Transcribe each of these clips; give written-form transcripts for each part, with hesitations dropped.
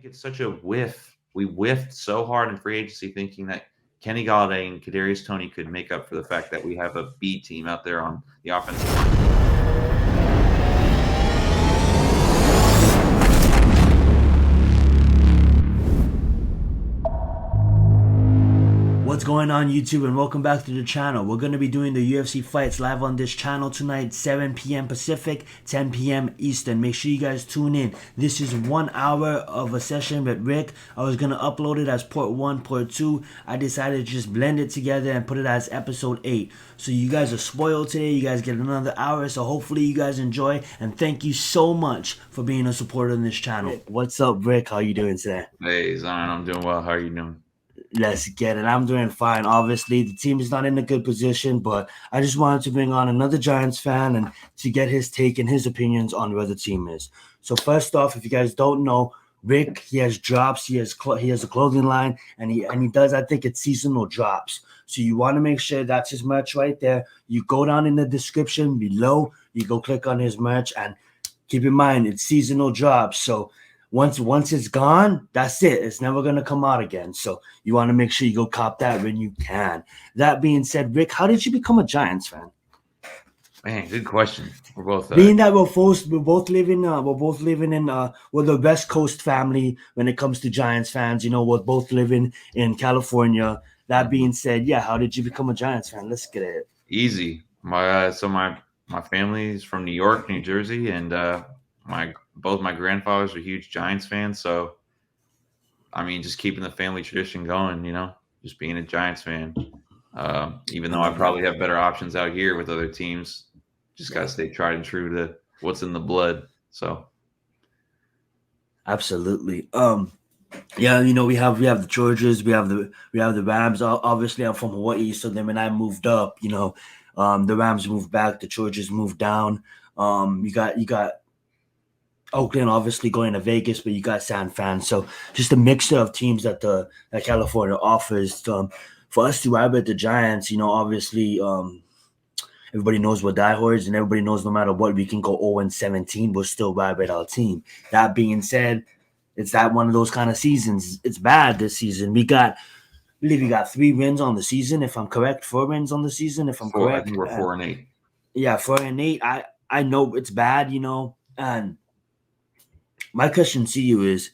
think it's such a whiff. We whiffed so hard in free agency thinking that Kenny Galladay and Kadarius Toney could make up for the fact that we have a B team out there on the offensive line. What's going on, YouTube, and welcome back to the channel. We're going to be doing the UFC fights live on this channel tonight, 7 p.m. Pacific, 10 p.m. Eastern. Make sure you guys tune in. This is 1 hour of a session with Rick. I was going to upload it as part 1, part 2. I decided to just blend it together and put it as episode 8. So you guys are spoiled today. You guys get another hour, so hopefully you guys enjoy. And thank you so much for being a supporter on this channel. What's up, Rick? How you doing today? Hey, Zion, I'm doing well. How are you doing? Let's get it. I'm doing fine. Obviously, the team is not in a good position, but I just wanted to bring on another Giants fan and to get his take and his opinions on where the team is. So first off, if you guys don't know, Rick, he has drops. He has a clothing line, and he does. I think it's seasonal drops. So you want to make sure that's his merch right there. You go down in the description below. You go click on his merch, and keep in mind it's seasonal drops. So once it's gone, that's it. It's never going to come out again. So you want to make sure you go cop that when you can. That being said, Rick, how did you become a Giants fan? Man, good question. We're both being that we're both living in we're the West Coast family when it comes to Giants fans. You know, we're both living in California. That being said, yeah, how did you become a Giants fan? Let's get it. Easy. My family is from New York, New Jersey, and both my grandfathers are huge Giants fans. So, I mean, just keeping the family tradition going, you know, just being a Giants fan. Even though I probably have better options out here with other teams, just got to stay tried and true to what's in the blood. So, absolutely. Yeah, you know, we have the Chargers, we have the Rams. Obviously, I'm from Hawaii, so then when I moved up, you know, the Rams moved back, the Chargers moved down. You got Oakland obviously going to Vegas, but you got San Fran. So just a mixture of teams that California offers. For us to ride with the Giants, you know, obviously everybody knows we're diehards, and everybody knows no matter what, we can go 0-17, we'll still ride with our team. That being said, it's that one of those kind of seasons. It's bad this season. I believe we got 3 wins on the season, if I'm correct. 4 wins on the season, if I'm correct. I think we're 4-8. Yeah, 4-8. I know it's bad, you know, and my question to you is,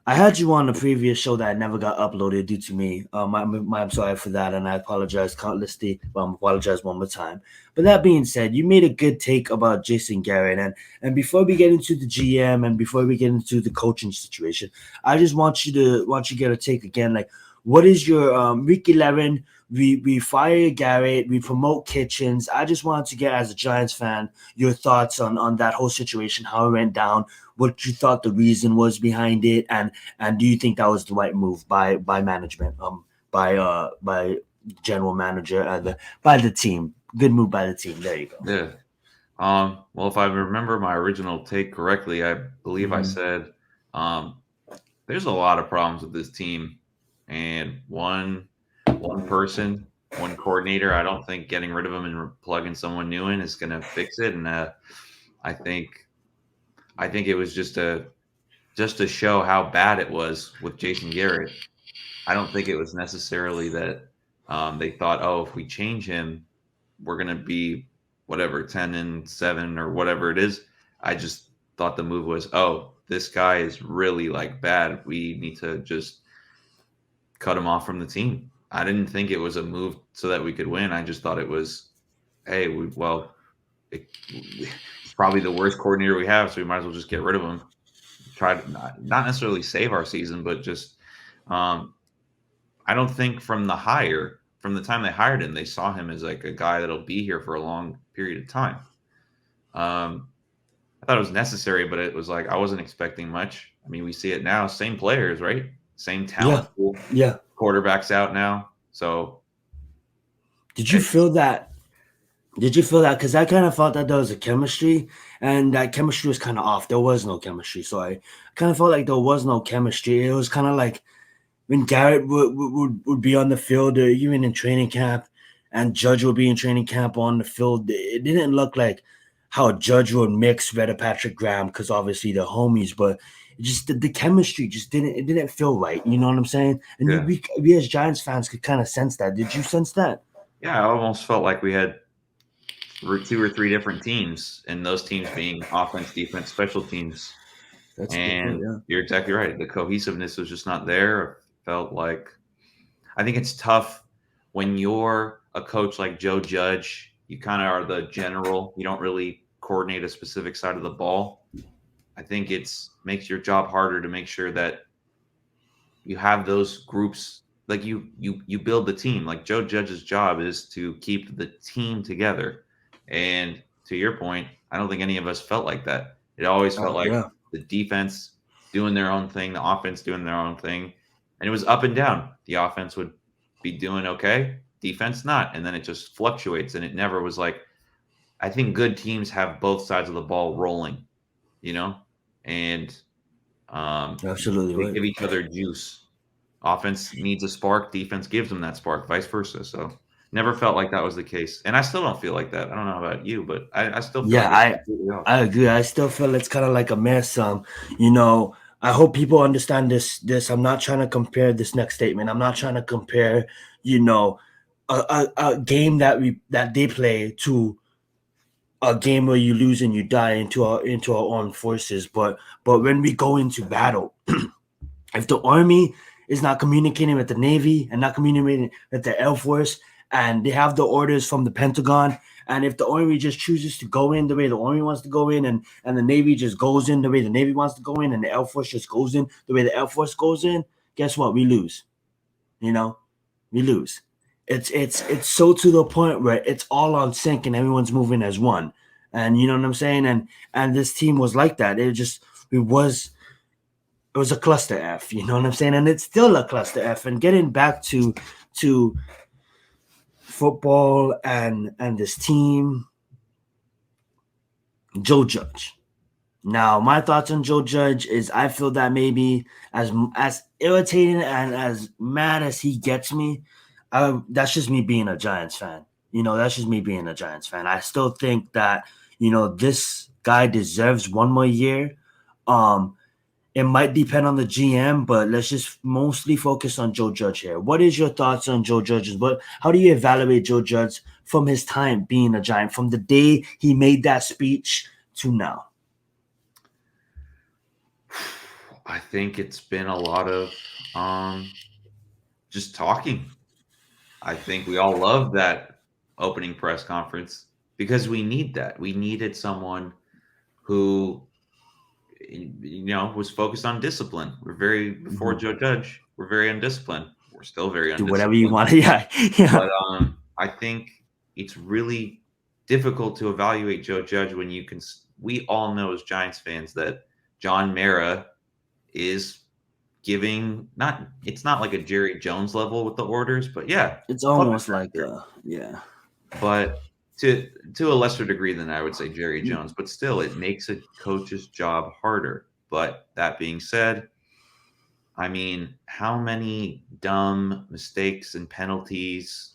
I had you on the previous show that never got uploaded due to me. I'm sorry for that, and I apologize countlessly. Well, I apologize one more time. But that being said, you made a good take about Jason Garrett, and before we get into the GM and before we get into the coaching situation, I just want you to get a take again. Like, what is your week 11? We fire Garrett, we promote Kitchens. I just wanted to get, as a Giants fan, your thoughts on that whole situation, how it went down, what you thought the reason was behind it, and do you think that was the right move by management, by general manager, and by the team? Good move by the team. There you go. Yeah. Well, if I remember my original take correctly, I believe I said there's a lot of problems with this team, and one person, one coordinator, I don't think getting rid of him and plugging someone new in is going to fix it. And I think it was just to show how bad it was with Jason Garrett. I don't think it was necessarily that they thought, oh, if we change him, we're going to be whatever 10-7 or whatever it is. I just thought the move was, oh, this guy is really like bad. We need to just cut him off from the team. I didn't think it was a move so that we could win. I just thought it was, hey, it's probably the worst coordinator we have, so we might as well just get rid of him. Try to not necessarily save our season, but just I don't think from the time they hired him, they saw him as like a guy that'll be here for a long period of time. I thought it was necessary, but it was like I wasn't expecting much. I mean, we see it now, same players, right? Same talent pool. Yeah. Quarterback's out now. So did you feel that? Because I kind of felt that there was a chemistry, and that chemistry was kind of off. There was no chemistry. So I kind of felt like there was no chemistry. It was kind of like when Garrett would be on the field, or even in training camp, and Judge would be in training camp on the field. It didn't look like how Judge would mix Patrick Graham, because obviously they're homies, but just the chemistry just didn't feel right. You know what I'm saying? And Yeah. we as Giants fans could kind of sense that. Did you sense that? Yeah, I almost felt like we had two or three different teams, and those teams being offense, defense, special teams. That's a good point. And Yeah. you're exactly right. The cohesiveness was just not there. Felt like I think it's tough when you're a coach like Joe Judge. You kind of are the general. You don't really coordinate a specific side of the ball. I think it's makes your job harder to make sure that you have those groups. Like you build the team. Like Joe Judge's job is to keep the team together. And to your point, I don't think any of us felt like that. It always felt like Yeah. the defense doing their own thing, the offense doing their own thing, and it was up and down. The offense would be doing okay, defense not, and then it just fluctuates. And it never was like I think good teams have both sides of the ball rolling, you know, and Absolutely they right. give each other juice. Offense needs a spark, defense gives them that spark, vice versa. So never felt like that was the case. And I still don't feel like that. I don't know about you, but I still feel Yeah, like it's completely off. I agree. I still feel it's kind of like a mess. You know, I hope people understand this. I'm not trying to compare this next statement. I'm not trying to compare, you know, a game that they play to a game where you lose and you die into our armed forces. But when we go into battle, if the army is not communicating with the Navy and not communicating with the Air Force, and they have the orders from the Pentagon, and if the army just chooses to go in the way the army wants to go in, and the Navy just goes in the way the Navy wants to go in, and the Air Force just goes in the way the Air Force goes in, guess what? We lose. You know, we lose. It's so to the point where it's all on sync and everyone's moving as one. And you know what I'm saying? And this team was like that. It was a cluster F, you know what I'm saying? And it's still a cluster F. And getting back to football and this team, Joe Judge. Now, my thoughts on Joe Judge is I feel that maybe as irritating and as mad as he gets me, that's just me being a Giants fan. You know, that's just me being a Giants fan. I still think that, you know, this guy deserves one more year. It might depend on the GM, but let's just mostly focus on Joe Judge here. What is your thoughts on Joe Judge? How do you evaluate Joe Judge from his time being a Giant, from the day he made that speech to now? I think it's been a lot of just talking. I think we all love that opening press conference because we need that. We needed someone who was focused on discipline. Before Joe Judge, we're very undisciplined. We're still very Do undisciplined. whatever you want. Yeah. But I think it's really difficult to evaluate Joe Judge when we all know as Giants fans that John Mara is giving it's not like a Jerry Jones level with the orders, but yeah. It's almost like yeah. But to a lesser degree than I would say Jerry Jones, but still it makes a coach's job harder. But that being said, I mean, how many dumb mistakes and penalties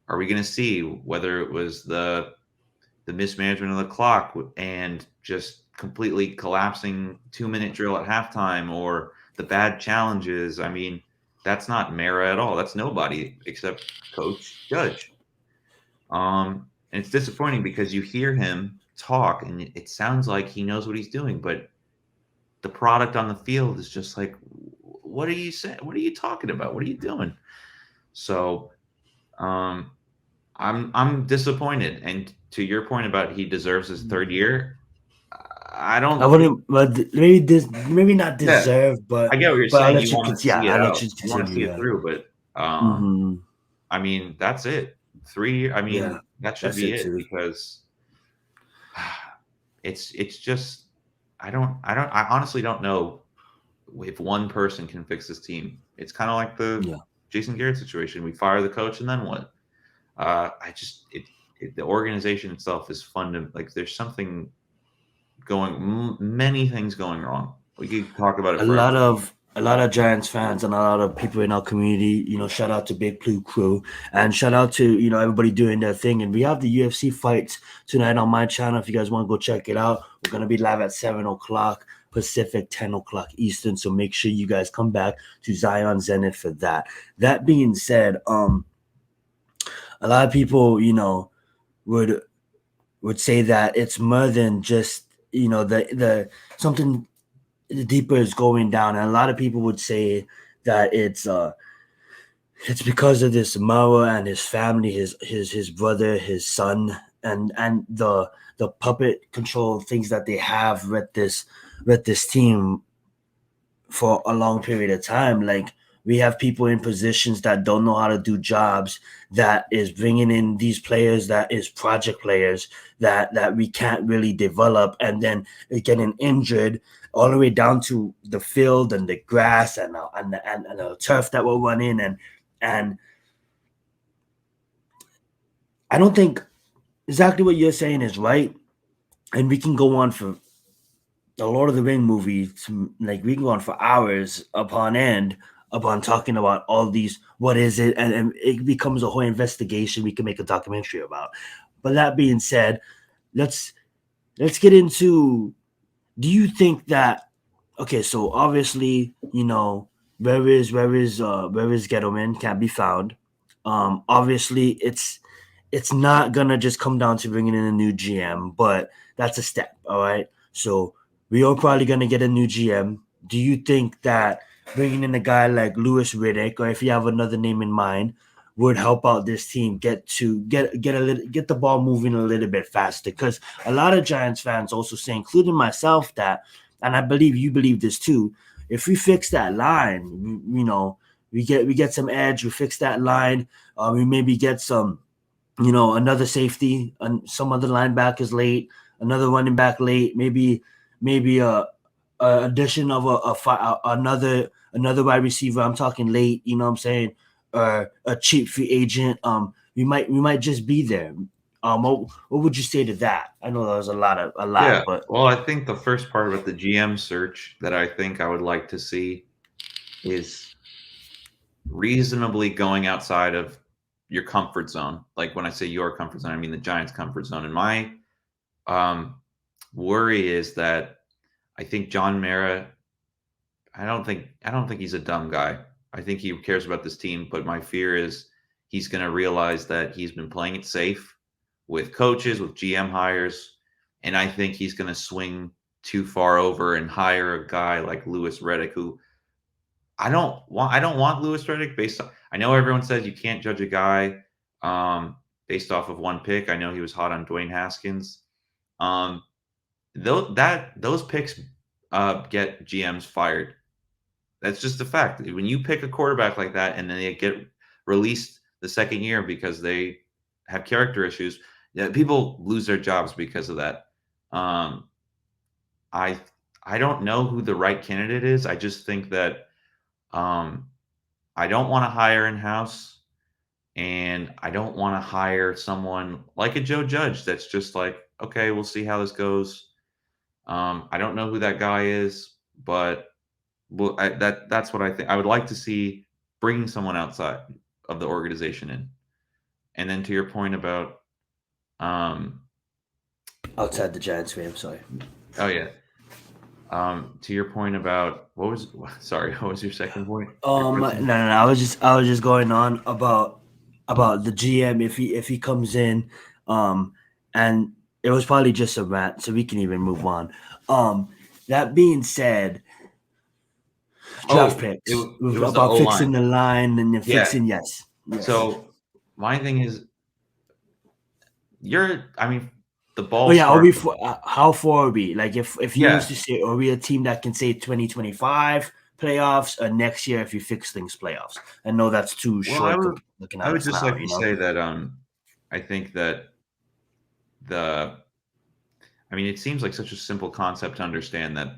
are we going to see? Whether it was the mismanagement of the clock and just completely collapsing 2-minute drill at halftime, or the bad challenges. I mean, that's not Mara at all. That's nobody except Coach Judge. And it's disappointing because you hear him talk and it sounds like he knows what he's doing, but the product on the field is just like, what are you saying? What are you talking about? What are you doing? So, I'm disappointed. And to your point about he deserves his third year, I wouldn't, but maybe not deserve, but I get what you're I'll saying. let You you want to yeah, see it I'll out. let you You want to see continue. it through, but I mean, that's it. 3 years. I mean, that should be it because it's just I honestly don't know if one person can fix this team. It's kind of like the Jason Garrett situation. We fire the coach and then what? The organization itself is like there's something many things going wrong. We could talk about it forever. A lot of Giants fans and a lot of people in our community, you know, shout out to Big Blue Crew and shout out to, you know, everybody doing their thing. And we have the UFC fights tonight on my channel. If you guys want to go check it out, we're going to be live at 7 o'clock. Pacific, 10 o'clock Eastern. So make sure you guys come back to Zion Zenith for that. That being said, a lot of people, would say that it's more than just the something deeper is going down, and a lot of people would say that it's because of this Mara and his family, his brother, his son, and the puppet control things that they have with this team for a long period of time. Like, we have people in positions that don't know how to do jobs, that is bringing in these players that is project players that we can't really develop, and then getting injured all the way down to the field and the grass and the turf that we're running, and I don't think exactly what you're saying is right. And we can go on for the Lord of the Ring movie, like we can go on for hours upon end upon talking about all these. What is it? And it becomes a whole investigation. We can make a documentary about. But that being said, let's get into. Do you think that? Okay, so obviously, where is Gettleman can't be found. Obviously, it's not gonna just come down to bringing in a new GM, but that's a step. All right. So we are probably gonna get a new GM. Do you think that bringing in a guy like Louis Riddick, or if you have another name in mind, would help out this team get the ball moving a little bit faster? Because a lot of Giants fans also say, including myself, that, and I believe you believe this too. If we fix that line, we get some edge. We fix that line. We maybe get some another safety and some other linebackers late, another running back late, maybe a addition of another wide receiver. I'm talking late, you know what I'm saying? A cheap free agent. We might just be there. What would you say to that? I know that was a lot, Yeah. but Well, I think the first part about the GM search that I think I would like to see is reasonably going outside of your comfort zone. Like, when I say your comfort zone, I mean the Giants' comfort zone. And my um, worry is that I think John Mara. I don't think he's a dumb guy. I think he cares about this team, but my fear is he's going to realize that he's been playing it safe with coaches, with GM hires, and I think he's going to swing too far over and hire a guy like Louis Riddick, who I don't want Louis Riddick based on. I know everyone says you can't judge a guy based off of one pick. I know he was hot on Dwayne Haskins. Um, those picks get GMs fired. That's just a fact. When you pick a quarterback like that and then they get released the second year because they have character issues, yeah, people lose their jobs because of that. Um, I I don't know who the right candidate is. I just think that um, I don't want to hire in house, and I don't want to hire someone like a Joe Judge that's just like, okay, we'll see how this goes. I don't know who that guy is, but well, that's what I think. I would like to see bringing someone outside of the organization in. And then to your point about, um, outside the Giants fam, sorry. oh yeah, to your point about what was sorry, what was your second point? Your No, question? no. I was just going on about the GM if he comes in, um, and it was probably just a rant, so we can even move on. That being said, draft Oh, it picks it was the about O fixing line. the line and then Yeah. fixing yes. So my thing is, I mean, the Oh ball yeah, starts. how far are we? Like if you was Yeah. to say, are we a team that can say 2025 playoffs, or next year if you fix things playoffs? I know that's too Well, short looking I at would us just now, like to say that I think that the I mean, it seems like such a simple concept to understand that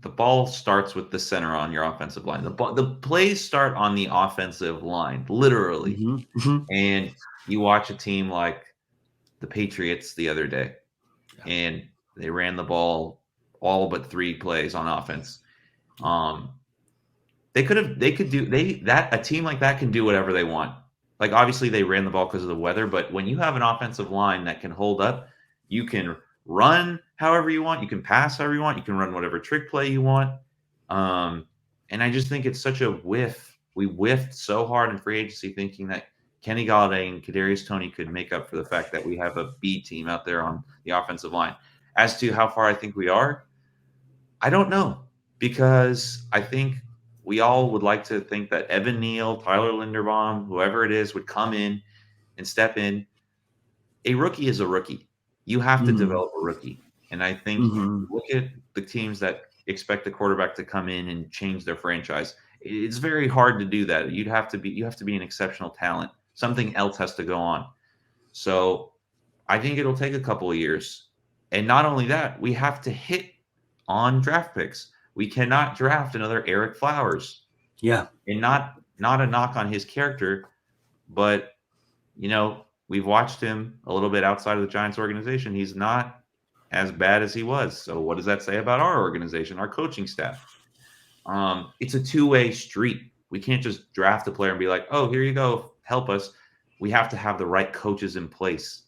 the ball starts with the center on your offensive line. The plays start on the offensive line, literally. Mm-hmm. And you watch a team like the Patriots the other day, and they ran the ball all but 3 plays on offense. Um, they could do they that a team like that can do whatever they want. Like, obviously they ran the ball because of the weather, but when you have an offensive line that can hold up, you can run however you want. You can pass however you want. You can run whatever trick play you want. And I just think it's such a whiff. We whiffed so hard in free agency thinking that Kenny Galladay and Kadarius Toney could make up for the fact that we have a B team out there on the offensive line. As to how far I think we are, I don't know, because I think we all would like to think that Evan Neal, Tyler Linderbaum, whoever it is, would come in and step in. A rookie is a rookie. You have to develop a rookie. And I think look at the teams that expect the quarterback to come in and change their franchise. It's very hard to do that. You have to be an exceptional talent. Something else has to go on. So I think it'll take a couple of years. And not only that, we have to hit on draft picks. We cannot draft another Eric Flowers. Yeah. And not a knock on his character, but we've watched him a little bit outside of the Giants organization. He's not as bad as he was. So what does that say about our organization, our coaching staff? It's a two-way street. We can't just draft a player and be like, oh, here you go, help us. We have to have the right coaches in place.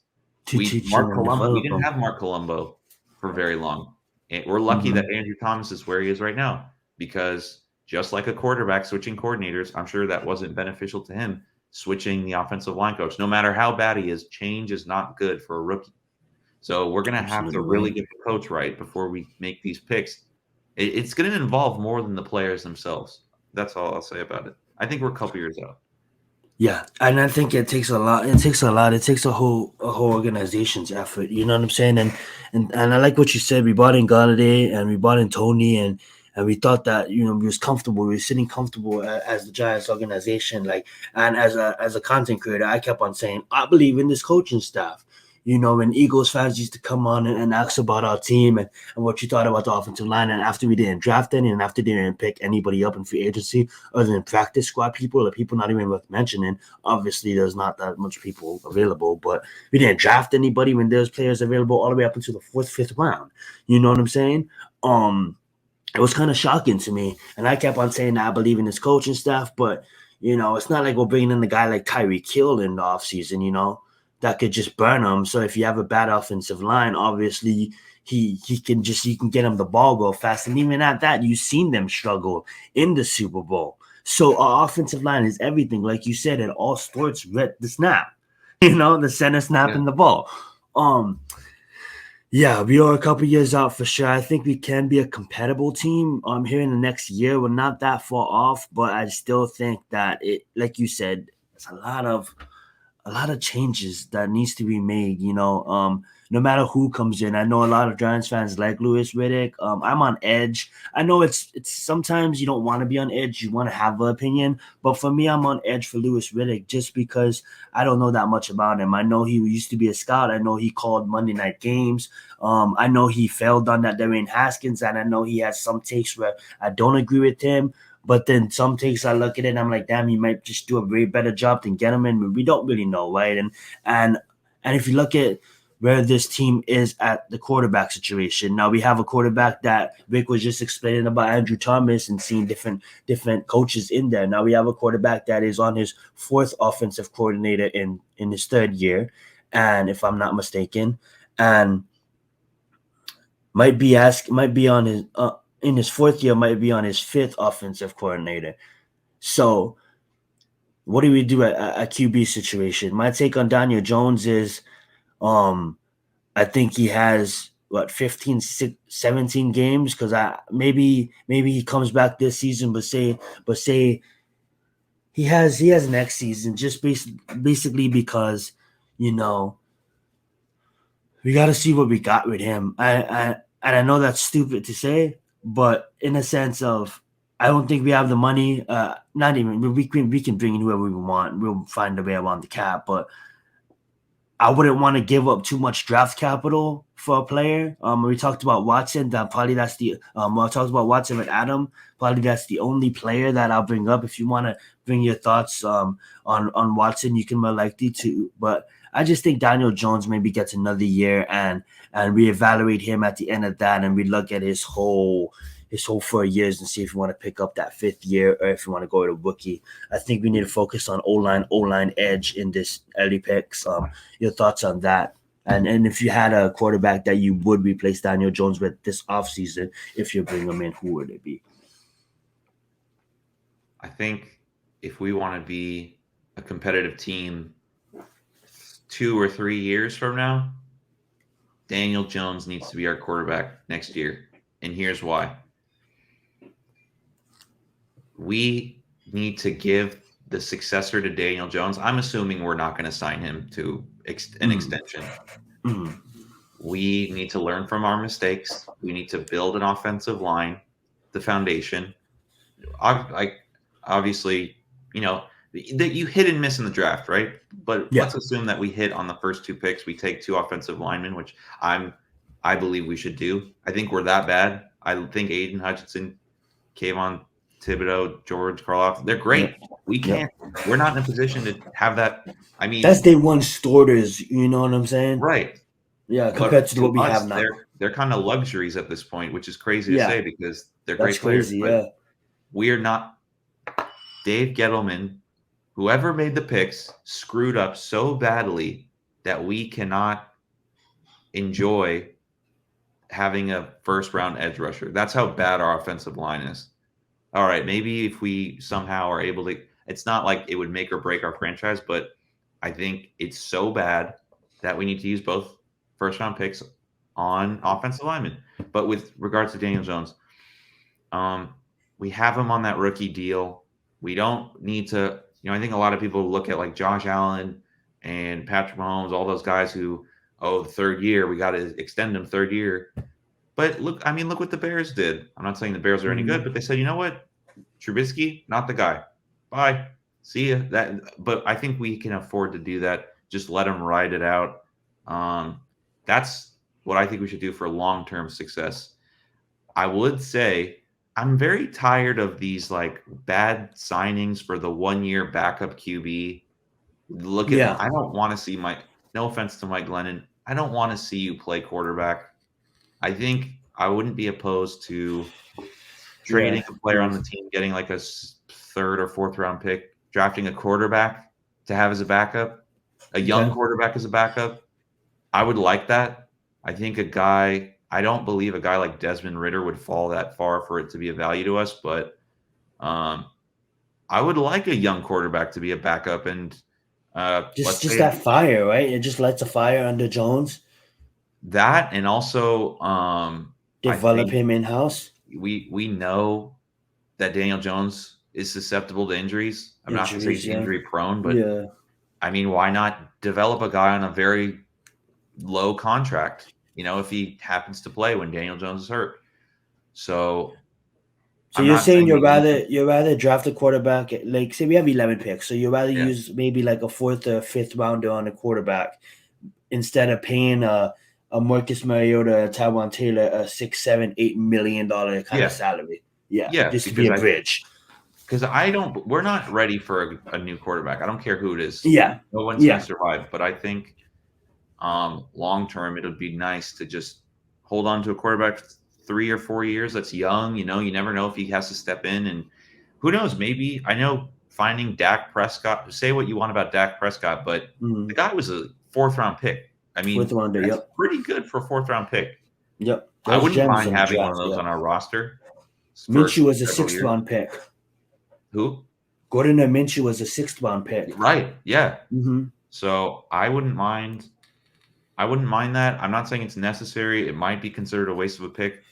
We didn't have Mark Colombo for very long. And we're lucky that Andrew Thomas is where he is right now, because just like a quarterback switching coordinators, I'm sure that wasn't beneficial to him switching the offensive line coach. No matter how bad he is, change is not good for a rookie. So we're going to have to really get the coach right before we make these picks. It's going to involve more than the players themselves. That's all I'll say about it. I think we're a couple years out. Yeah, and I think it takes a lot. It takes a whole organization's effort. You know what I'm saying? And I like what you said. We brought in Galladay and we brought in Toney, and we thought that we was comfortable. We were sitting comfortable as the Giants organization. Like, and as a content creator, I kept on saying I believe in this coaching staff. When Eagles fans used to come on and ask about our team and what you thought about the offensive line, and after we didn't draft any, and after they didn't pick anybody up in free agency other than practice squad people or people not even worth mentioning. Obviously, there's not that much people available, but we didn't draft anybody when there's players available all the way up until the 4th, 5th round. You know what I'm saying? It was kind of shocking to me, and I kept on saying that I believe in this coaching staff, but it's not like we're bringing in a guy like Tyreek Hill in the offseason, that could just burn him. So if you have a bad offensive line, obviously you can get him the ball real fast. And even at that, you've seen them struggle in the Super Bowl. So our offensive line is everything. Like you said, it all starts with the snap, the center snapping the ball. Yeah, we are a couple years out for sure. I think we can be a compatible team here in the next year. We're not that far off, but I still think that it, like you said, it's a lot of changes that needs to be made, no matter who comes in. I know a lot of Giants fans like Louis Riddick. I'm on edge. I know it's sometimes you don't want to be on edge. You want to have an opinion. But for me, I'm on edge for Louis Riddick just because I don't know that much about him. I know he used to be a scout. I know he called Monday night games. I know he failed on that Dwayne Haskins, and I know he has some takes where I don't agree with him. But then some takes I look at it and I'm like, damn, he might just do a way better job than Gettleman. We don't really know, right? And if you look at where this team is at the quarterback situation, now we have a quarterback that Rick was just explaining about Andrew Thomas and seeing different coaches in there. Now we have a quarterback that is on his 4th offensive coordinator in his 3rd year, and if I'm not mistaken, and might be on his in his 4th year, might be on his 5th offensive coordinator. So what do we do at a QB situation? My take on Daniel Jones is I think he has 15, 17 games, because maybe he comes back this season, but say he has next season, just basically because we got to see what we got with him. And I know that's stupid to say, but in a sense of, I don't think we have the money. Not even we can bring in whoever we want. We'll find a way around the cap, but I wouldn't want to give up too much draft capital for a player. We talked about Watson. Probably that's the. I talked about Watson with Adam. Probably that's the only player that I'll bring up. If you want to bring your thoughts on Watson, you can more likely to. But I just think Daniel Jones maybe gets another year and reevaluate him at the end of that, and we look at his whole 4 years and see if you want to pick up that 5th year or if you want to go to rookie. I think we need to focus on O-line edge in this early picks. Your thoughts on that And if you had a quarterback that you would replace Daniel Jones with this offseason, if you bring him in, who would it be? I think if we want to be a competitive team 2 or 3 years from now, Daniel Jones needs to be our quarterback next year. And here's why. We need to give the successor to Daniel Jones. I'm assuming we're not going to sign him to an extension. We need to learn from our mistakes. We need to build an offensive line, the foundation. Obviously, that you hit and miss in the draft, right? But let's assume that we hit on the first 2 picks. We take 2 offensive linemen, which I believe we should do. I think we're that bad. I think Aiden Hutchinson, Kayvon Thibodeau, George Karloff, they're great. We can't. We're not in a position to have that. I mean, that's day one starters. You know what I'm saying? Right. Yeah, compared to what we have now. They're kind of luxuries at this point, which is crazy to say because they're great players. Crazy, but we are not. Dave Gettleman, whoever made the picks, screwed up so badly that we cannot enjoy having a first-round edge rusher. That's how bad our offensive line is. All right, maybe if we somehow are able to – it's not like it would make or break our franchise, but I think it's so bad that we need to use both first-round picks on offensive linemen. But with regards to Daniel Jones, we have him on that rookie deal. We don't need to – I think a lot of people look at like Josh Allen and Patrick Mahomes, all those guys who – the third year, we got to extend him third year. But look what the Bears did. I'm not saying the Bears are any good, but they said, you know what? Trubisky, not the guy. Bye. See ya. But I think we can afford to do that. Just let him ride it out. That's what I think we should do for long-term success. I would say I'm very tired of these like bad signings for the 1-year backup QB. I don't want to see no offense to Mike Glennon, I don't want to see you play quarterback. I think I wouldn't be opposed to trading a player on the team, getting like a 3rd or 4th round pick, drafting a quarterback to have as a backup, a young quarterback as a backup. I would like that. I think I don't believe a guy like Desmond Ridder would fall that far for it to be of value to us, but I would like a young quarterback to be a backup and just that fire, right? It just lights a fire under Jones. That and also develop him in-house. We know that Daniel Jones is susceptible to injuries. I'm not going to say he's injury prone, but I mean, why not develop a guy on a very low contract? If he happens to play when Daniel Jones is hurt. So you're saying you'd rather draft a quarterback, like say we have 11 picks, so you'd rather use maybe like a 4th or 5th rounder on a quarterback instead of paying a Marcus Mariota, a Tyrod Taylor, a $6, $7, $8 million kind of salary. Just to be a bridge. Because we're not ready for a new quarterback. I don't care who it is. No one's going to survive. But I think long term, it would be nice to just hold on to a quarterback 3 or 4 years. That's young. You never know if he has to step in. And who knows? Maybe I know finding Dak Prescott. Say what you want about Dak Prescott, but the guy was a 4th round pick. I mean, that's pretty good for a 4th round pick. Yep. I wouldn't mind having one of those on our roster. Minshew was a 6th round pick. Who? Gordon and Minshew was a 6th round pick. Right. Yeah. So I wouldn't mind that. I'm not saying it's necessary. It might be considered a waste of a pick.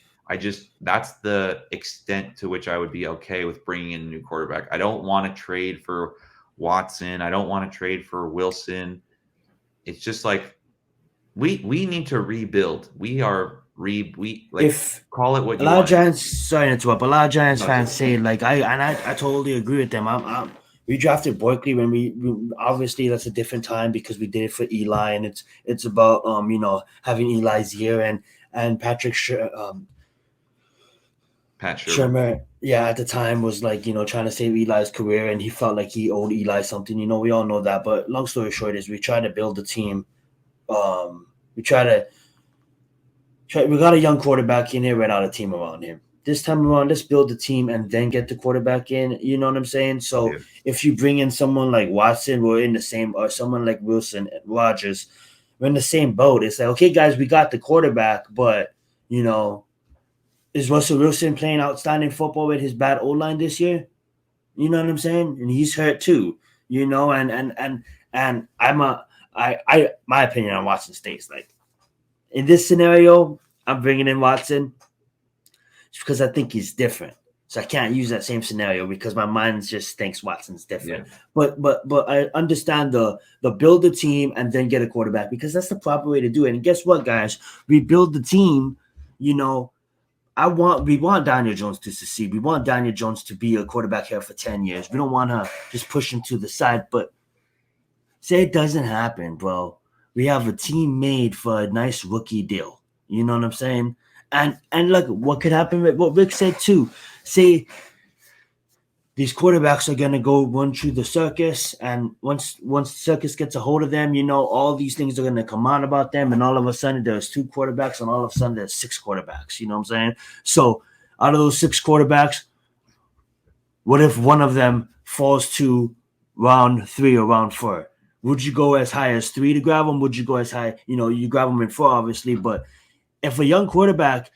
That's the extent to which I would be okay with bringing in a new quarterback. I don't want to trade for Watson. I don't want to trade for Wilson. It's just like we need to rebuild. We are call it what you want. A lot of Giants fans say like I totally agree with them. We drafted Barkley when we obviously that's a different time because we did it for Eli, and it's about having Eli's year and Patrick Pat Shermer, at the time was like, trying to save Eli's career, and he felt like he owed Eli something. We all know that. But long story short is we try to build a team. We got a young quarterback in here, right out a team around him. This time around, let's build the team and then get the quarterback in. You know what I'm saying? So if you bring in someone like Watson, we're in the same, or someone like Wilson and Rodgers, we're in the same boat. It's like, okay, guys, we got the quarterback, but you know, is Russell Wilson playing outstanding football with his bad O line this year? You know what I'm saying? And he's hurt too. You know, and I my opinion on Watson State's like in this scenario, I'm bringing in Watson because I think he's different. So I can't use that same scenario because my mind just thinks Watson's different. Yeah. But I understand the build the team and then get a quarterback because that's the proper way to do it. And guess what, guys? We build the team. You know, we want Daniel Jones to succeed. We want Daniel Jones to be a quarterback here for 10 years. We don't want to just push him to the side. But say it doesn't happen, bro. We have a team made for a nice rookie deal. You know what I'm saying? And look, what could happen with what Rick said too. Say these quarterbacks are gonna go run through the circus, and once the circus gets a hold of them, you know, all these things are gonna come out about them, and all of a sudden there's 2 quarterbacks, and all of a sudden there's 6 quarterbacks. You know what I'm saying? So out of those 6 quarterbacks, what if one of them falls to round 3 or round 4? Would you go as high as 3 to grab them? Would you go as high? You know, you grab them in 4, obviously, but if a young quarterback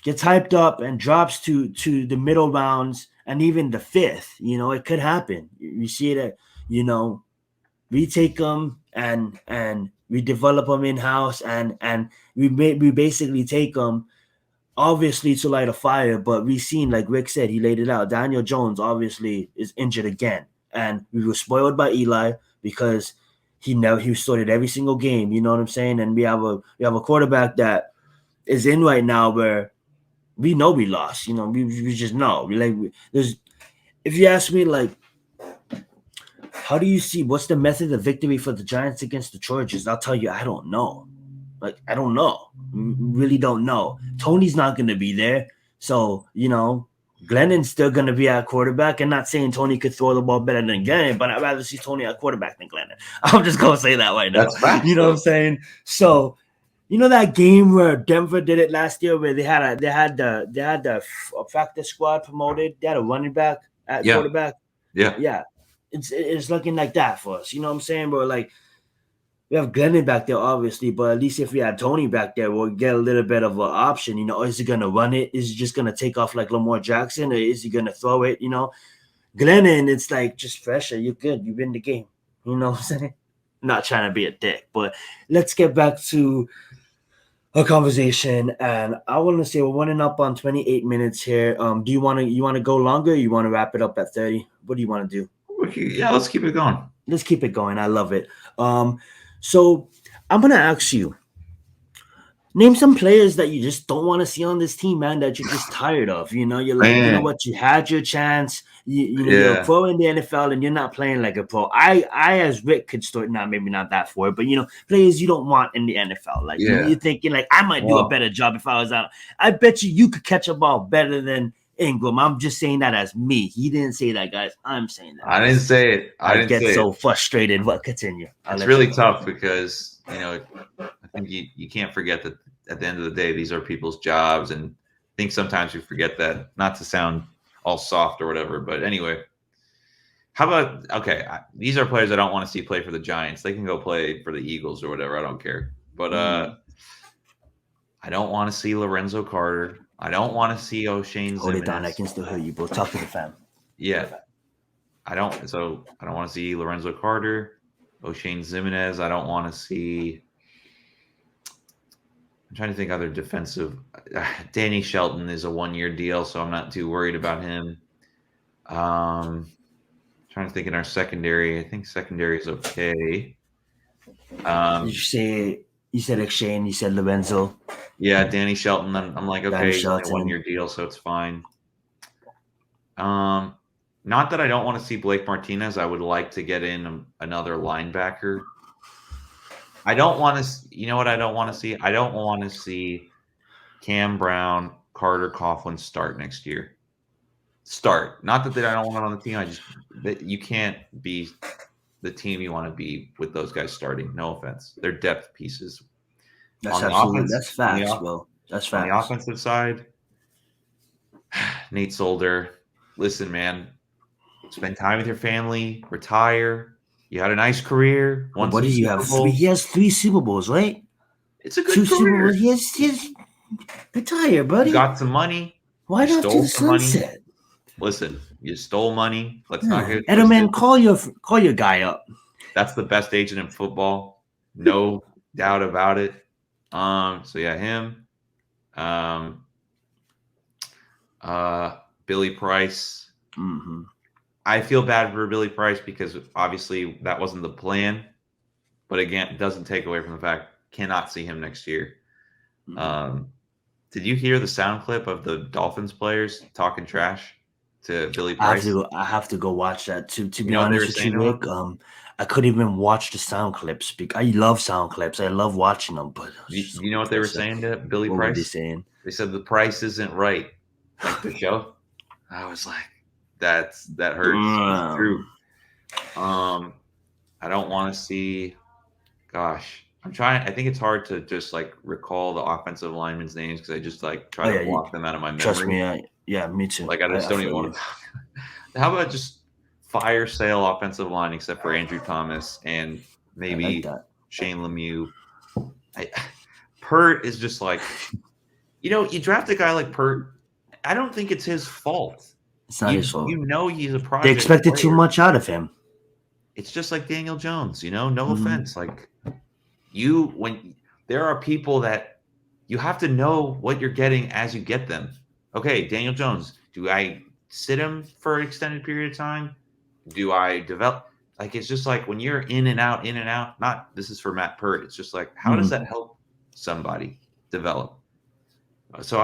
gets hyped up and drops to the middle rounds and even the 5th, you know, it could happen. You see that, you know, we take them and we develop them in house and we basically take them obviously to light a fire. But we seen, like Rick said, he laid it out. Daniel Jones obviously is injured again, and we were spoiled by Eli because he started every single game. You know what I'm saying? And we have a quarterback that is in right now where we know we lost. You know, we just know. There's, if you ask me, like, how do you see what's the method of victory for the Giants against the Chargers? I'll tell you, I don't know. Like, I don't know. Really don't know. Tony's not going to be there, so you know, Glennon's still going to be at quarterback. And not saying Tony could throw the ball better than Glennon, but I'd rather see Tony at quarterback than Glennon. I'm just going to say that right now. That's facts, you know what I'm saying? So. You know that game where Denver did it last year, where they had the practice squad promoted. They had a running back at quarterback. Yeah. It's looking like that for us. You know what I'm saying, bro? Like we have Glennon back there, obviously, but at least if we had Tony back there, we'll get a little bit of an option. You know, is he gonna run it? Is he just gonna take off like Lamar Jackson, or is he gonna throw it? You know, Glennon, it's like just pressure. You're good. You win the game. You know what I'm saying? Not trying to be a dick, but let's get back to a conversation, and I want to say we're running up on 28 minutes here. Do you want to go longer? Or you want to wrap it up at 30? What do you want to do? Yeah, let's keep it going. Let's keep it going. I love it. So I'm gonna ask you, name some players that you just don't want to see on this team, man. That you're just tired of. You know, you're like, you know what? You had your chance. You're a pro in the NFL, and you're not playing like a pro. I as Rick could start now, maybe not that for it, but you know, players you don't want in the NFL. Like you're thinking, like I might do a better job if I was out. I bet you could catch a ball better than Ingram. I'm just saying that as me. He didn't say that, guys. I'm saying that. I didn't say it. I get so frustrated. But continue. It's really tough because you know I think you can't forget that at the end of the day these are people's jobs, and I think sometimes we forget that. Not to sound all soft or whatever, but anyway, how about these are players I don't want to see play for the Giants. They can go play for the Eagles or whatever. I don't care, but I don't want to see Lorenzo Carter. I don't want to see O'Shane Zimenez. Hold it down. I can still hear you, bro. Talk to the fam. Yeah, I don't want to see Lorenzo Carter, O'Shane Zimenez. I don't want to see. I'm trying to think other defensive. Danny Shelton is a 1-year deal, so I'm not too worried about him. Trying to think in our secondary. I think secondary is okay. You said O'Shane. You said Lorenzo. Yeah, Danny Shelton. I'm like, okay, he's only a 1-year deal, so it's fine. Not that I don't want to see Blake Martinez. I would like to get in another linebacker. I don't want to. You know what I don't want to see? I don't want to see Cam Brown, Carter Coughlin start next year. Start. Not that I don't want it on the team. You can't be the team you want to be with those guys starting. No offense. They're depth pieces. That's facts, bro. That's facts. On the offensive side, Nate Solder. Listen, man. Spend time with your family. Retire. You had a nice career, won What some do you Super have? Three. He Bowls. has 3 Super Bowls, right? It's a Two good Super Bowls. career. He has retire, You buddy. got some money. Why You not to stole the some money. sunset? Listen, you stole money. Let's not Yeah. get it Edelman, twisted. call your guy up. That's the best agent in football. No doubt about it. So yeah, him. Um, Billy Price. Mm-hmm. I feel bad for Billy Price because obviously that wasn't the plan. But again, it doesn't take away from the fact cannot see him next year. Mm-hmm. Did you hear the sound clip of the Dolphins players talking trash to Billy I have Price? to. I have to go watch that. To You be know what they were honest with saying you, to him? Rick, I couldn't even watch the sound clips. I love sound clips. I love watching them, but it was Do so you know what they were depressing. saying to Billy What were they Price? saying? They said the price isn't right, like the show. I was like, that hurts. It's true. Um, Um, I don't want to see. Gosh, I'm trying. I think it's hard to just like recall the offensive linemen's names because I just like try oh to yeah, block them out of my trust memory. me. Yeah, me too. Like I just I don't even feel want you. to. How about just fire sale offensive line except for Andrew Thomas and I like maybe that. Shane Lemieux? I, Pert is just like, you draft a guy like Pert. I don't think it's his fault. It's not his fault. He's a They project expected too player. much out of him. It's just like Daniel Jones. No Mm-hmm. offense. Like when there are people that you have to know what you're getting as you get them. Okay, Daniel Jones. Do I sit him for an extended period of time? Do I develop? Like it's just like when you're in and out, in and out. Not this is for Matt Pert. It's just like how does Mm-hmm. that help somebody develop? So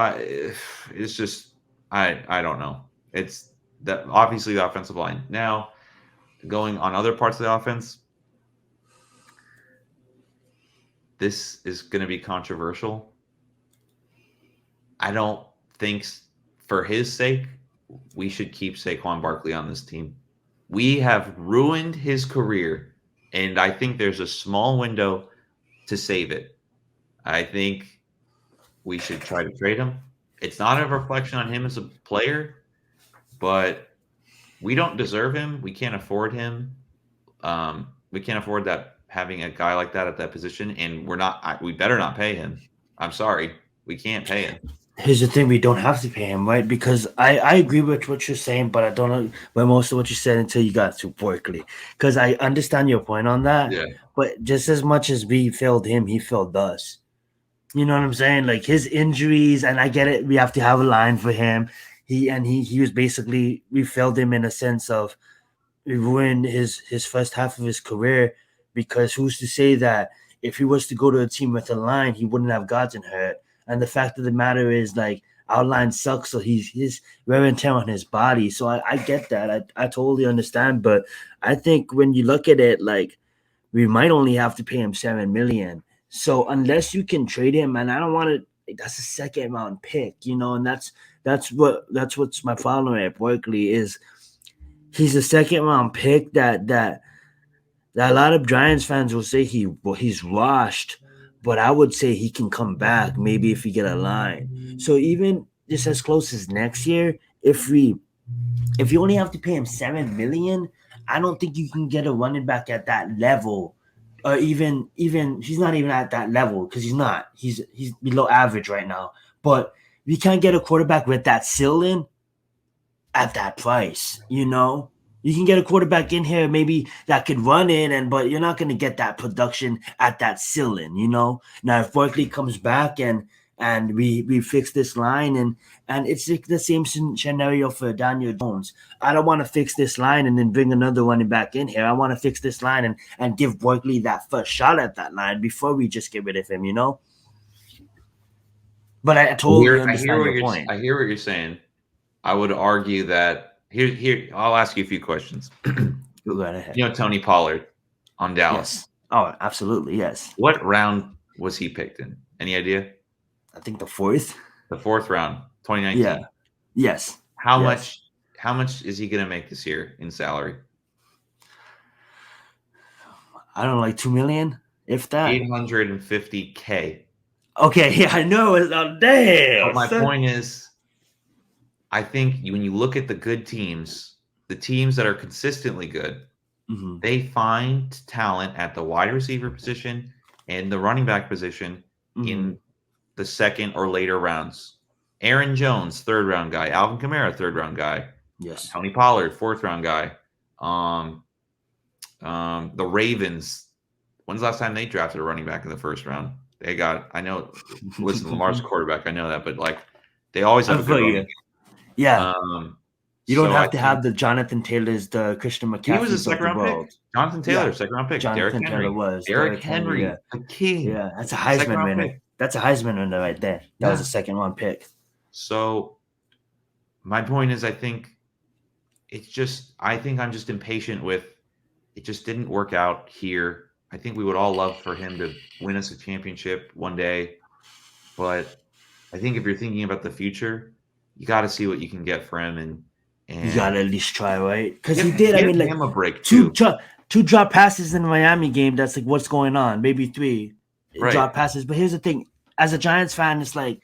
it's just I don't know. It's that obviously the offensive line. Now going on other parts of the offense, this is going to be controversial. I don't think for his sake we should keep Saquon Barkley on this team. We have ruined his career, and I think there's a small window to save it. I think we should try to trade him. It's not a reflection on him as a player, but we don't deserve him. We can't afford him. We can't afford that having a guy like that at that position, and we're not. We better not pay him. I'm sorry, we can't pay him. Here's the thing: we don't have to pay him, right? Because I agree with what you're saying, but I don't know but most of what you said until you got to Berkeley. Because I understand your point on that, Yeah, but just as much as we failed him, he failed us. You know what I'm saying? Like his injuries, and I get it. We have to have a line for him. He was basically we failed him in a sense of we ruined his first half of his career because who's to say that if he was to go to a team with a line, he wouldn't have gotten hurt. And the fact of the matter is, like our line sucks, so he's wear and tear on his body. So I get that. I totally understand. But I think when you look at it, like we might only have to pay him 7 million. So unless you can trade him, and I don't want to, that's a second round pick, and that's what's my problem at Berkeley is he's a second round pick that a lot of Giants fans will say he's washed, but I would say he can come back maybe if we get a line. So even just as close as next year, if you only have to pay him 7 million, I don't think you can get a running back at that level. Or even he's not even at that level because he's not. He's below average right now. But we can't get a quarterback with that ceiling at that price. You can get a quarterback in here maybe that could run it, but you're not going to get that production at that ceiling. Now if Barkley comes back and we fix this line and it's like the same scenario for Daniel Jones. I don't want to fix this line and then bring another running back in here. I want to fix this line and give Barkley that first shot at that line before we just get rid of him. But I totally understand your point. I hear what you're saying. I would argue that here I'll ask you a few questions. Go right ahead. Tony Pollard on Dallas. Yes. Oh, absolutely. Yes. What round was he picked in? Any idea? I think the fourth. The fourth round, 2019. Yeah. Yes. How Yes. much is he going to make this year in salary? I don't know, like 2 million, if that. $850K. Okay, yeah, I know. It's damn. But my point is, I think when you look at the good teams, the teams that are consistently good, Mm-hmm. They find talent at the wide receiver position and the running back position Mm-hmm. in the second or later rounds. Aaron Jones, third round guy. Alvin Kamara, third round guy. Yes. Tony Pollard, fourth round guy. The Ravens. When's the last time they drafted a running back in the first round? They got. I know. Listen, Lamar's quarterback. I know that, but like, they always have I a good feel running. you. Yeah. You don't So I have to think have the Jonathan Taylors, the Christian he was a McCaffreys of second the round pick. world. Jonathan Taylor, Yeah. second round pick. Derrick Jonathan Taylor Henry. was. Derrick Henry, yeah. the king. Yeah, that's a Second Heisman round winner. pick. That's a Heisman winner right there. That was a second round pick. So my point is, I think I'm just impatient with it. Just didn't work out here. I think we would all love for him to win us a championship one day, but I think if you're thinking about the future, you got to see what you can get for him, You gotta and at least try, right? Because he give, did. I give mean, like him a break two too. two drop passes in the Miami game. That's like what's going on. Maybe three Right. drop passes. But here's the thing: as a Giants fan, it's like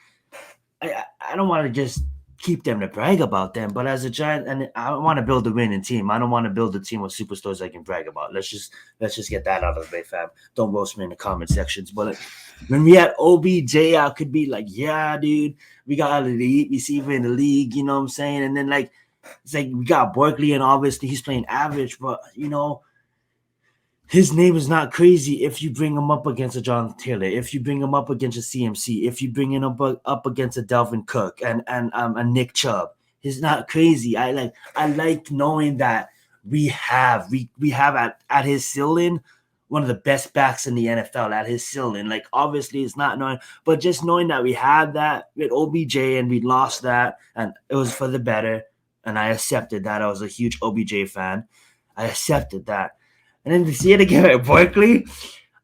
I don't want to just keep them to brag about them, but as a Giant, and I want to build a winning team. I don't want to build a team with superstars I can brag about. Let's just get that out of the way, fam. Don't roast me in the comment sections. But like, when we had OBJ, I could be like, yeah, dude, we got an elite receiver in the league. You know what I'm saying? And then like, it's like we got Barkley, and obviously he's playing average, but his name is not crazy if you bring him up against a Jonathan Taylor, if you bring him up against a CMC, if you bring him up against a Delvin Cook and a Nick Chubb. He's not crazy. I like knowing that we have at his ceiling one of the best backs in the NFL at his ceiling. Like obviously it's not knowing, but just knowing that we had that with OBJ and we lost that and it was for the better. And I accepted that. I was a huge OBJ fan. I accepted that. And then to see it again at Barkley,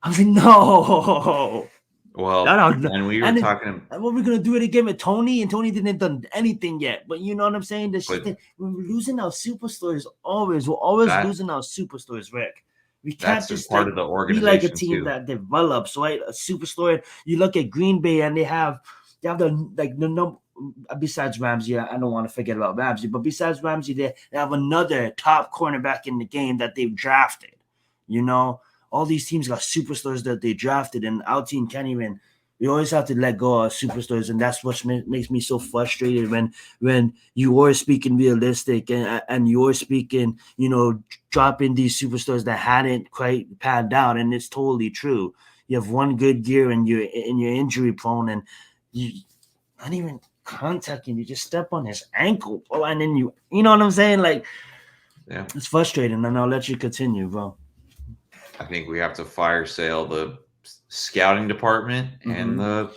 I was like, no. Well, and we were and talking. what we're gonna do it again with Tony, and Tony didn't done anything yet. But you know what I'm saying? When we're losing our superstars, we're always losing our superstars, Rick. We can't just part of the be organization like a team too. that develops, right? A superstar. You look at Green Bay, and they have the number. Besides Ramsey, I don't want to forget about Ramsey, but besides Ramsey, they have another top cornerback in the game that they've drafted. All these teams got superstars that they drafted, and our team can't even. We always have to let go of superstars, and that's what makes me so frustrated when you are speaking realistic and you're speaking, dropping these superstars that hadn't quite panned out, and it's totally true. You have one good year, and you're injury prone, and you not even contacting. You just step on his ankle, and then you know what I'm saying? Like, yeah, it's frustrating, and I'll let you continue, bro. I think we have to fire sale the scouting department and the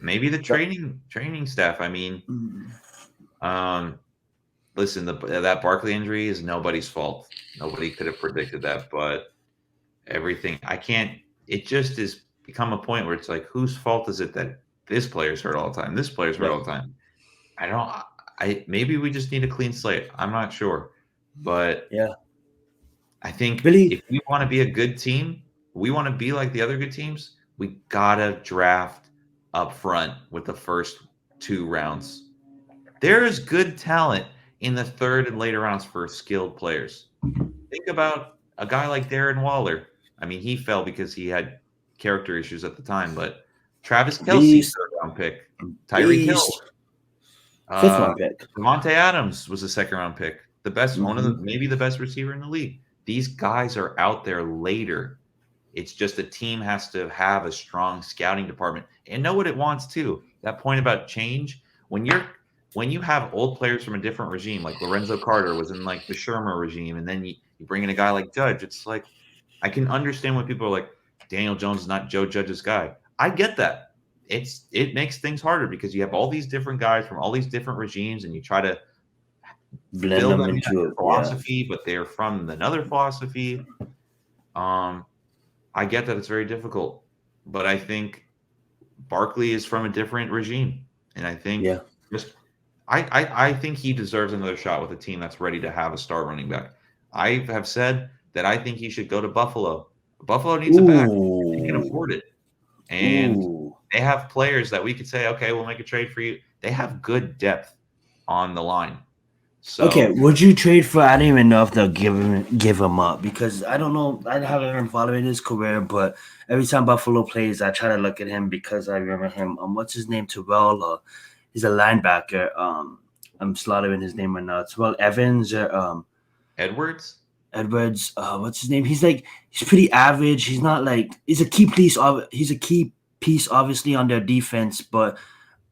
maybe the training staff. I mean, listen, that Barkley injury is nobody's fault. Nobody could have predicted that, but everything it just has become a point where it's like, whose fault is it that this player's hurt all the time? This player's hurt all the time. Maybe we just need a clean slate. I'm not sure, but yeah. I think if we want to be a good team, we want to be like the other good teams, we gotta draft up front with the first 2 rounds. There is good talent in the third and later rounds for skilled players. Think about a guy like Darren Waller. I mean, he fell because he had character issues at the time, but Travis Kelce, third round pick. Tyreek Hill, fifth round pick. Devontae Adams was a second round pick. The best, maybe the best receiver in the league. These guys are out there later. It's just a team has to have a strong scouting department and know what it wants too. That point about change, when you have old players from a different regime, like Lorenzo Carter was in like the Shermer regime, and then you bring in a guy like Judge, it's like I can understand when people are like, Daniel Jones is not Joe Judge's guy. I get that. It makes things harder because you have all these different guys from all these different regimes, and you try to blend them into a philosophy, but they're from another philosophy. I get that it's very difficult, but I think Barkley is from a different regime, and I think I think he deserves another shot with a team that's ready to have a star running back. I have said that I think he should go to Buffalo. Buffalo needs a back. They can afford it, and they have players that we could say, okay, we'll make a trade for you. They have good depth on the line. So Okay, would you trade for? I don't even know if they'll give him up because I don't know. I haven't been following his career, but every time Buffalo plays, I try to look at him because I remember him. What's his name? Terrell. He's a linebacker. I'm slaughtering his name right now. Terrell Evans or Edwards. Edwards. What's his name? He's pretty average. He's not like he's a key piece. He's a key piece, obviously, on their defense, but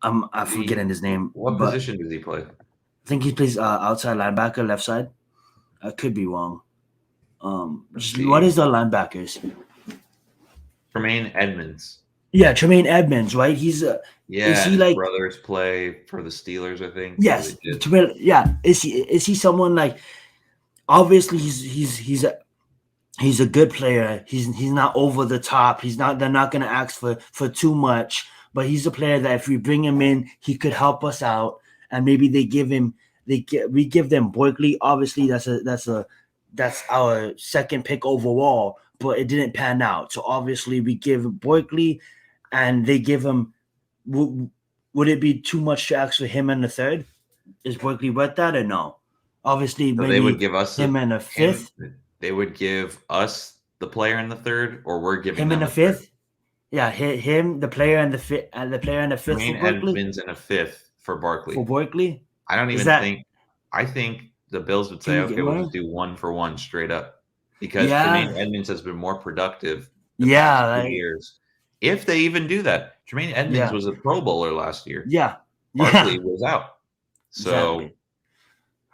I'm forgetting his name. What But position does he play? I think he plays outside linebacker, left side. I could be wrong. What is the linebackers? Tremaine Edmonds. Yeah, Tremaine Edmonds, right? Is he like brothers play for the Steelers? I think. Yes, Tremaine. Yeah, is he someone like? Obviously, he's a good player. He's not over the top. They're not gonna ask for too much. But he's a player that if we bring him in, he could help us out. And maybe we give them Barkley. Obviously, that's our second pick overall, but it didn't pan out. So obviously, we give Barkley, and they give him. Would it be too much to ask for him in the third? Is Barkley worth that or no? Obviously, so they would give us him in the fifth. They would give us the player in the third, or we're giving him in them the fifth. Yeah, him, the player in the fifth, and the player in the fifth Tremaine for Barkley. Edmonds in a fifth for Barkley. For Barkley, I don't even think. I think the Bills would say, "Okay, we'll just do 1-for-1 straight up," because Tremaine Edmonds has been more productive the past 2 years. If they even do that, Tremaine Edmonds was a Pro Bowler last year. Yeah, Barkley was out, so exactly.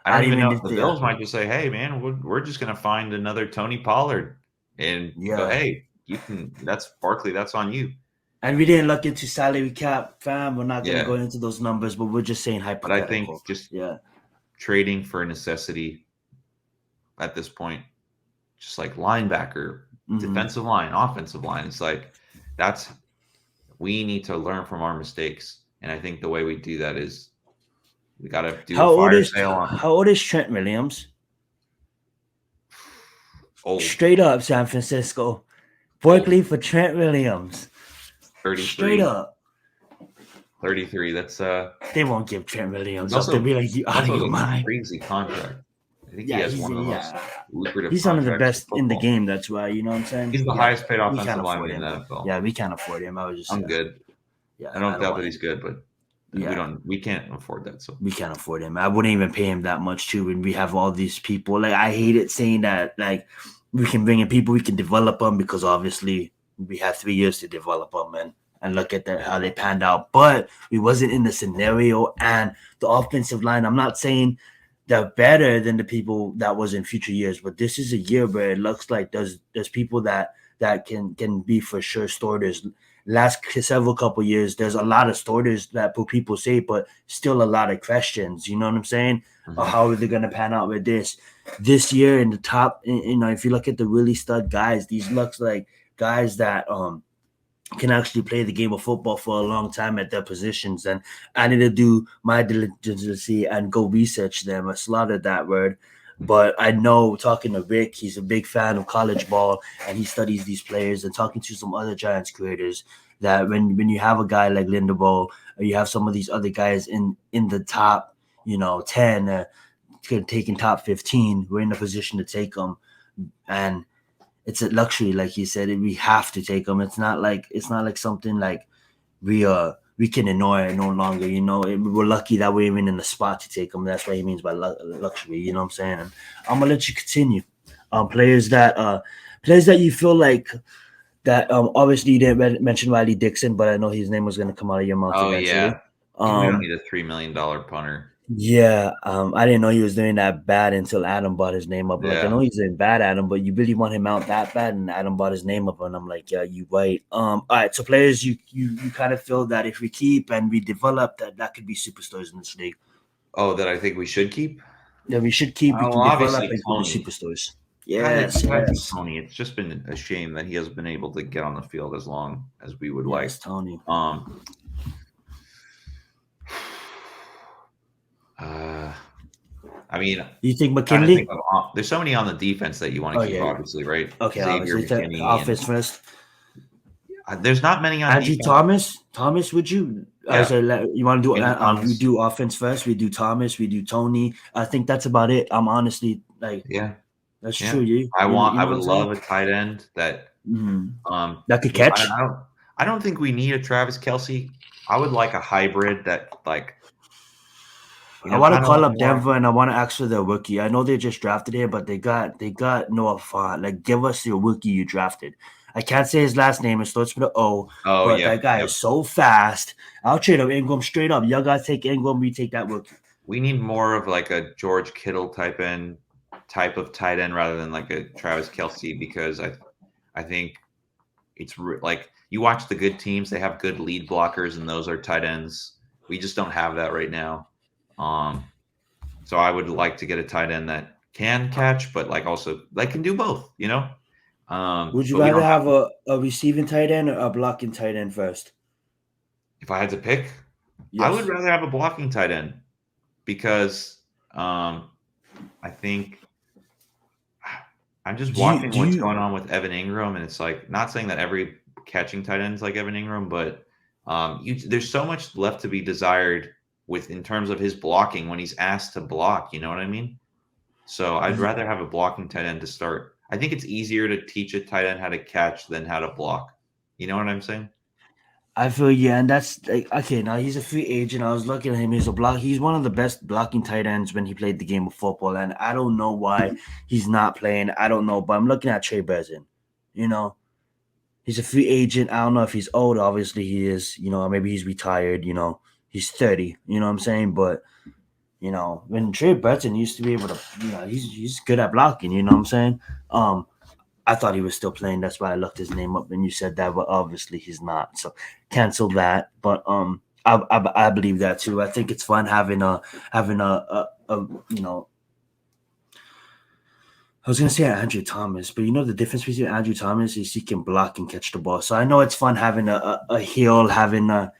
I don't even know if the Bills might just say, "Hey, man, we're just going to find another Tony Pollard," and go, "Hey, you can. That's Barkley. That's on you." And we didn't look into salary cap, fam. We're not going to go into those numbers, but we're just saying hypothetical. But I think just trading for necessity at this point, just like linebacker, defensive line, offensive line, it's like we need to learn from our mistakes. And I think the way we do that is we got to do a fire sale on. How old is Trent Williams? Old. Straight up, San Francisco. Barkley for Trent Williams. 33. Straight up. 33. That's They won't give Trent Williams. They'll be like, you out of your mind. Crazy contract. I think he has one of the most lucrative. He's one of the best in the game. That's why, you know what I'm saying. He's the highest paid offensive lineman in the NFL. Yeah, we can't afford him. I'm good. Yeah, I don't doubt that he's good, but we can't afford that. So we can't afford him. I wouldn't even pay him that much too. When we have all these people, like I hate it saying that, like we can bring in people, we can develop them because obviously we have 3 years to develop them and look at how they panned out. But we wasn't in the scenario, and the offensive line. I'm not saying they're better than the people that was in future years, but this is a year where it looks like there's people that can be for sure starters. Last several couple years, there's a lot of starters that people say, but still a lot of questions. You know what I'm saying? Mm-hmm. How are they going to pan out with this year in the top? You know, if you look at the really stud guys, these looks like guys that can actually play the game of football for a long time at their positions. And I need to do my diligence and go research them. I slaughtered that word. But I know, talking to Rick, he's a big fan of college ball, and he studies these players. And talking to some other Giants creators, that when you have a guy like Linderbaugh, or you have some of these other guys in the top, 10, taking top 15, we're in a position to take them. And it's a luxury, like he said. We have to take them. It's not like something like we can ignore it no longer. We're lucky that we're even in the spot to take them. That's what he means by luxury. You know what I'm saying? And I'm gonna let you continue. Players that you feel like that. Obviously, you didn't mention Riley Dixon, but I know his name was gonna come out of your mouth eventually. Yeah. We don't need a $3 million punter. Yeah, I didn't know he was doing that bad until Adam brought his name up. Like, I know he's doing bad, Adam, but you really want him out that bad, and Adam brought his name up, and I'm like, yeah, you right. All right, so players, you kind of feel that if we keep and we develop, that could be superstars in this league. Oh, that I think we should keep? Yeah, we should keep. We can develop and be superstars. Yes. Tony. It's just been a shame that he hasn't been able to get on the field as long as we would like. Tony. I mean, you think McKinley? There's so many on the defense that you want to keep, obviously, right? Okay, obviously. Offense first. There's not many on Andrew defense. Thomas, would you? Yeah. So you want to do Andrew we Thomas. do offense first. We do Thomas. We do Tony. I think that's about it. I'm honestly like Yeah. that's Yeah. true. You I know what would I'm saying? love a tight end that That could you know, catch. I don't think we need a Travis Kelsey. I would like a hybrid that like I want to kind of call like up more. Denver and I want to ask for their rookie. I know they just drafted him, but they got Noah Fant. Like, give us your rookie you drafted. I can't say his last name. It starts with an O, Oh, but that yep, guy yep. is so fast. I'll trade him Ingram straight up. Y'all guys take Ingram. We take that rookie. We need more of like a George Kittle type of tight end rather than like a Travis Kelsey because I think like you watch the good teams, they have good lead blockers and those are tight ends. We just don't have that right now. Um, so I would like to get a tight end that can catch, but like also like can do both, you know. Would you But we rather don't have have. a receiving tight end or a blocking tight end first? If I had to pick, I would Yes. rather have a blocking tight end because I think I'm just Do you watching do what's you going on with Evan Ingram, and it's like not saying that every catching tight end is like Evan Ingram, but there's so much left to be desired with in terms of his blocking when he's asked to block. You know what I mean? So I'd rather have a blocking tight end to start. I think it's easier to teach a tight end how to catch than how to block. You know what I'm saying? I feel yeah, and that's like okay. Now he's a free agent. I was looking at him. He's a block. He's one of the best blocking tight ends when he played the game of football, and I don't know why he's not playing. I don't know, but I'm looking at Trey Bezin. You know, he's a free agent. I don't know if he's old. Obviously, he is. You know, maybe he's retired. You know, he's 30. You know what I'm saying? But when Trey Burton used to be able to, he's good at blocking. You know what I'm saying? I thought he was still playing. That's why I looked his name up and you said that, but obviously he's not. So cancel that. But I believe that too. I think it's fun having a I was gonna say Andrew Thomas, but the difference between Andrew Thomas is he can block and catch the ball. So I know it's fun having a Hill, having a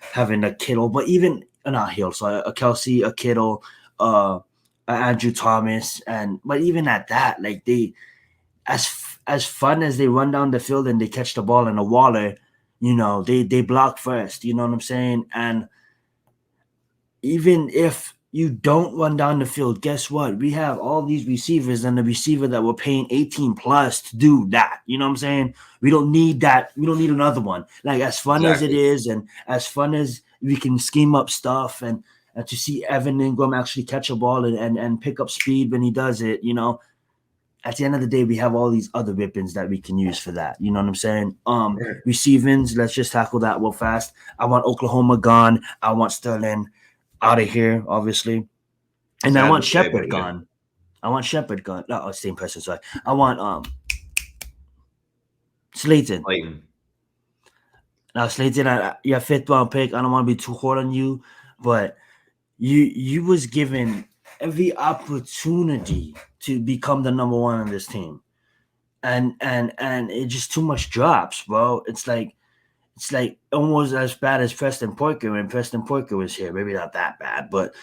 Kittle, but even not Hill, so a Kelsey, a Kittle, a Andrew Thomas, but even at that, like as fun as they run down the field and they catch the ball in a Waller, they block first. You know what I'm saying? And even if you don't run down the field, guess what? We have all these receivers and the receiver that we're paying 18 plus to do that. You know what I'm saying? We don't need that. We don't need another one. Like as fun as it Exactly. is, and as fun as we can scheme up stuff and to see Evan Ingram actually catch a ball and pick up speed when he does it, at the end of the day, we have all these other weapons that we can use for that. You know what I'm saying? Right. Receivings, let's just tackle that real fast. I want Oklahoma gone. I want Sterling out of here, obviously. And I Sad want to say, but Shepard yeah, gone. I want Shepard gone. No, same person, sorry. I want Slayton. Clayton. Now Slayton, your fifth round pick. I don't want to be too hard on you, but you was given every opportunity to become the number one on this team. And it just too much drops, bro. It's like almost as bad as Preston Porker when Preston Porker was here. Maybe not that bad, but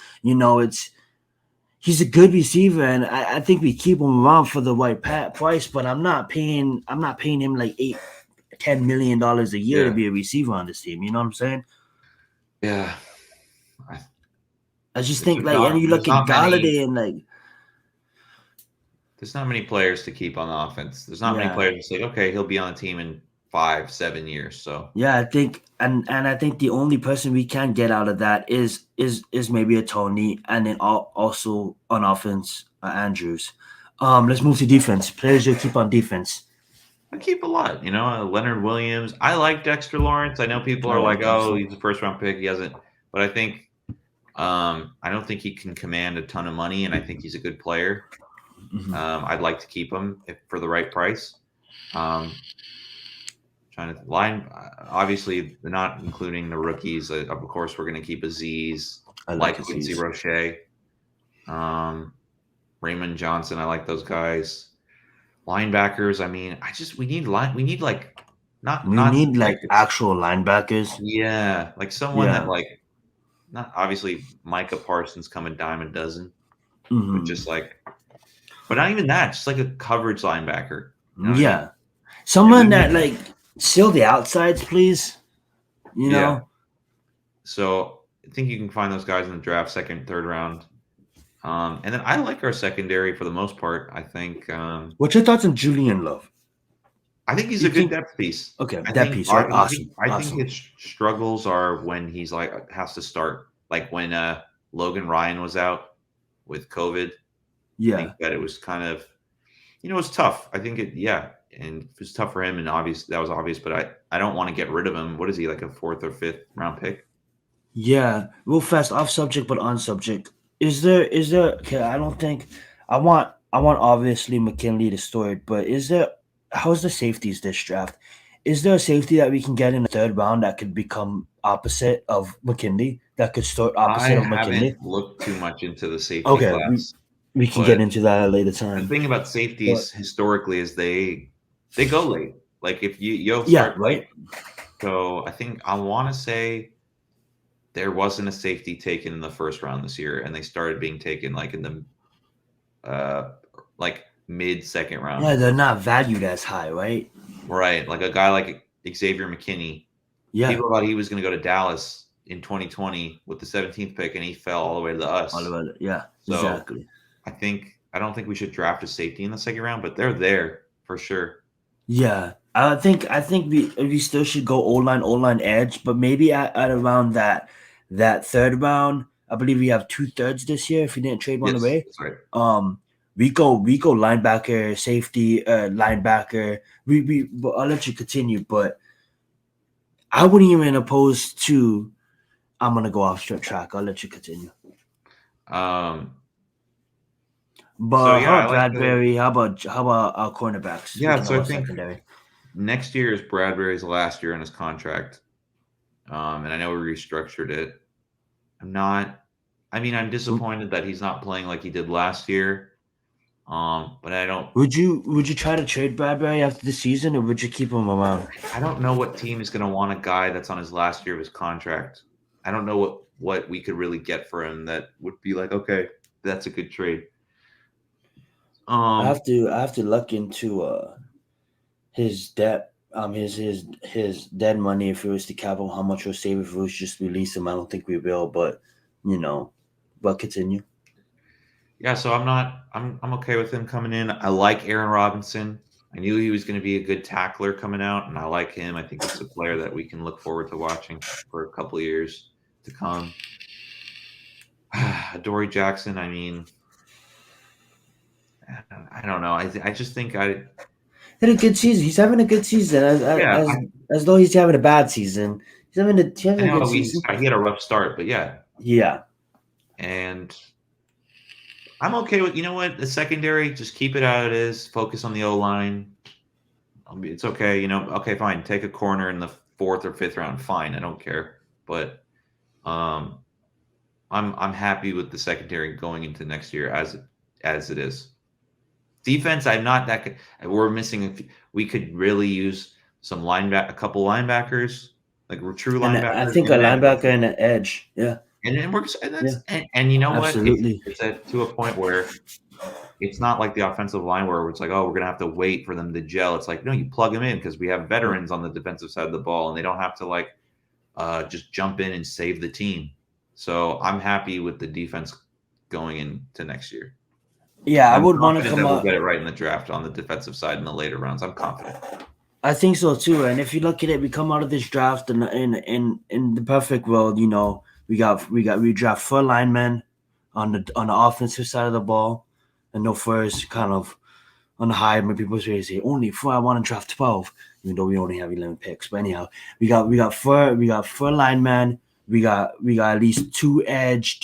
he's a good receiver, and I think we keep him around for the right price. But I'm not paying him like $8-10 million a year to Yeah, be a receiver on this team. You know what I'm saying? yeah. I, I just think and you there's look at not many. Galladay and There's not many players to keep on the offense. There's not many yeah. players to say, okay, he'll be on the team in 5, 7 years. So Yeah, I think and I think the only person we can get out of that is maybe a Tony and then also on offense Andrews. Let's move to defense. Players you keep on defense. I keep a lot. Leonard Williams. I like Dexter Lawrence. I know people I are like, like oh, Dexter. he's a first round pick. He hasn't, but I think I don't think he can command a ton of money, and I think he's a good player. Mhm. I'd like to keep him for the right price. Trying to line, obviously, they're not including the rookies. Of course, we're going to keep Aziz, I like like Quincy Aziz. Roche, Raymond Johnson. I like those guys. Linebackers. I mean, we need like We not need like detectives. actual linebackers. Yeah, like someone that Yeah. like not obviously Micah Parsons come a dime a dozen, but Hmm. just like, but not even that. Just like a coverage linebacker. You know what I mean? Yeah. And we Someone that need like seal the outsides, please. You yeah. know? So think you can find those guys in the draft, second, third round. And then I like our secondary for the most part. What's your thoughts on Julian Love? I think he's You a good think depth piece. okay, that piece, right? Awesome. I think Awesome. his struggles are when he's like has to start, like when Logan Ryan was out with COVID. I Yeah. think that it was kind of, it was tough. I think and it was tough for him, and that was obvious. But I don't want to get rid of him. What is he, like a fourth or fifth round pick? Yeah. Real fast, off subject but on subject. Is there okay, I want obviously McKinley to store it, but how's the safeties this draft? Is there a safety that we can get in the third round that could become opposite of McKinley? That could start I opposite of McKinley? haven't looked too much into the safety Okay, class, we can get but into that at a later the time. thing about But safeties historically is they go late. Like if you'll yeah, start late. right? So I want to say there wasn't a safety taken in the first round this year, and they started being taken like in the like mid second round. Yeah, they're not valued as high, right? Right. Like a guy like Xavier McKinney. Yeah. People thought he was going to go to Dallas in 2020 with the 17th pick, and he fell all the way to All us. about it. Yeah, So exactly. I don't think we should draft a safety in the second round, but they're there for sure. Yeah, I think we still should go O line edge, but maybe at around that third round. I believe we have 2/3 this year if we didn't trade one Yes, away. that's right. We go linebacker, safety, linebacker. But I'll let you continue, but I wouldn't even oppose to. I'm gonna go off track. I'll let you continue. Um, so But yeah, how I about like the Bradbury? How about our cornerbacks? We yeah. can talk So I about think secondary. next year is Bradbury's last year in his contract, and I know we restructured it. I'm not. I mean, I'm disappointed that he's not playing like he did last year. But Would you try to trade Bradbury after the season, or would you keep him around? I don't know what team is going to want a guy that's on his last year of his contract. I don't know what we could really get for him that would be like, okay, that's a good trade. I Um, have to I have to look into his debt, his dead money if it was to cap him, how much we'll save if it was just release him. I don't think we will, but you know, but continue. yeah, so I'm okay with him coming in. I like Aaron Robinson. I knew he was going to be a good tackler coming out, and I like him. I think it's a player that we can look forward to watching for a couple of years to come. Dory Jackson, I mean, I don't know. I just think Had a good season. He's having a good season, yeah, as though he's having a bad season. He's having I a know good season. he had a rough start, but yeah, Yeah, and I'm okay with, what, the secondary, just keep it how it is. Focus on the O line. It's okay, Okay, fine. Take a corner in the fourth or fifth round. Fine, I don't care. But um, I'm happy with the secondary going into next year as it is. Defense, I'm not that good. We're missing. We could really use a couple linebackers, like true and I linebackers, think a and then linebacker and an edge. Yeah, that's yeah, and you know what? absolutely. It's to a point where it's not like the offensive line where it's like, oh, we're gonna have to wait for them to gel. It's like, no, you plug them in because we have veterans on the defensive side of the ball, and they don't have to like just jump in and save the team. So I'm happy with the defense going into next year. Yeah, And I I'm would want to confident come that we'll up. get it right in the draft on the defensive side in the later rounds. I'm confident. I think so too. And if you look at it, we come out of this draft in the perfect world. We draft 4 linemen on the offensive side of the ball, and no first kind of on the high. When people say only 4, I want to draft 12, even though we only have 11 picks. But anyhow, we got four linemen. We got at least two edge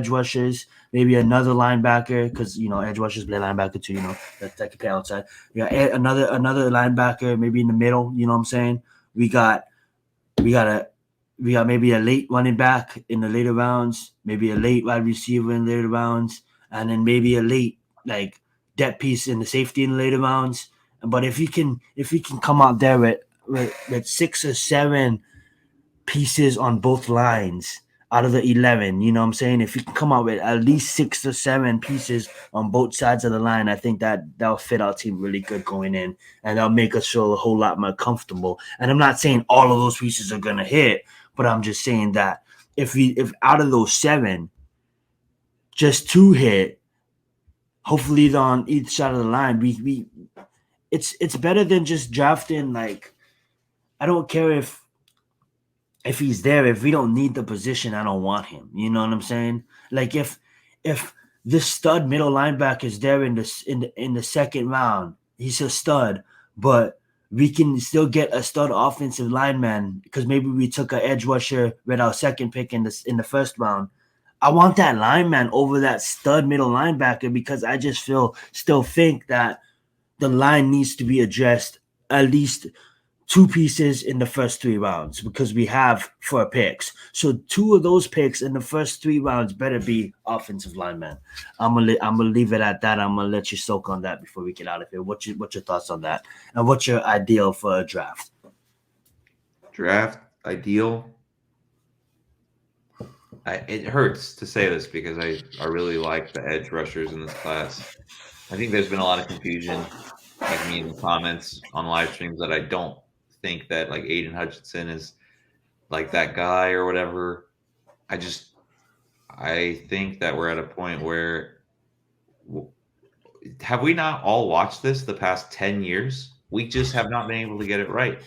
rushers, maybe another linebacker because edge rushers play linebacker too. That can play outside. We got another linebacker maybe in the middle. You know what I'm saying? We got we got a we got maybe a late running back in the later rounds, maybe a late wide receiver in later rounds, and then maybe a late like depth piece in the safety in the later rounds. But if we can come out there with 6 or 7 pieces on both lines out of the 11. You know what I'm saying? If you can come out with at least 6 or 7 pieces on both sides of the line, I think that'll fit our team really good going in, and that'll make us feel a whole lot more comfortable. And I'm not saying all of those pieces are going to hit, But I'm just saying that if out of those 7, just 2 hit, hopefully they're on each side of the line. It's better than just drafting. Like, I don't care if he's there. If we don't need the position, I don't want him. You know what I'm saying? Like, if this stud middle linebacker is there in the second round, he's a stud, but we can still get a stud offensive lineman because maybe we took an edge rusher with our second pick in the first round. I want that lineman over that stud middle linebacker because I just still think that the line needs to be addressed at least 2 pieces in the first 3 rounds because we have 4 picks. So 2 of those picks in the first 3 rounds better be offensive linemen. I'm gonna leave it at that. I'm gonna let you soak on that before we get out of here. What's your thoughts on that? And what's your ideal for a draft? Draft ideal. It hurts to say this because I really like the edge rushers in this class. I think there's been a lot of confusion, like me in the comments on live streams, that I don't think that like Aiden Hutchinson is like that guy or whatever. I think that we're at a point where have we not all watched this the past 10 years? We just have not been able to get it right.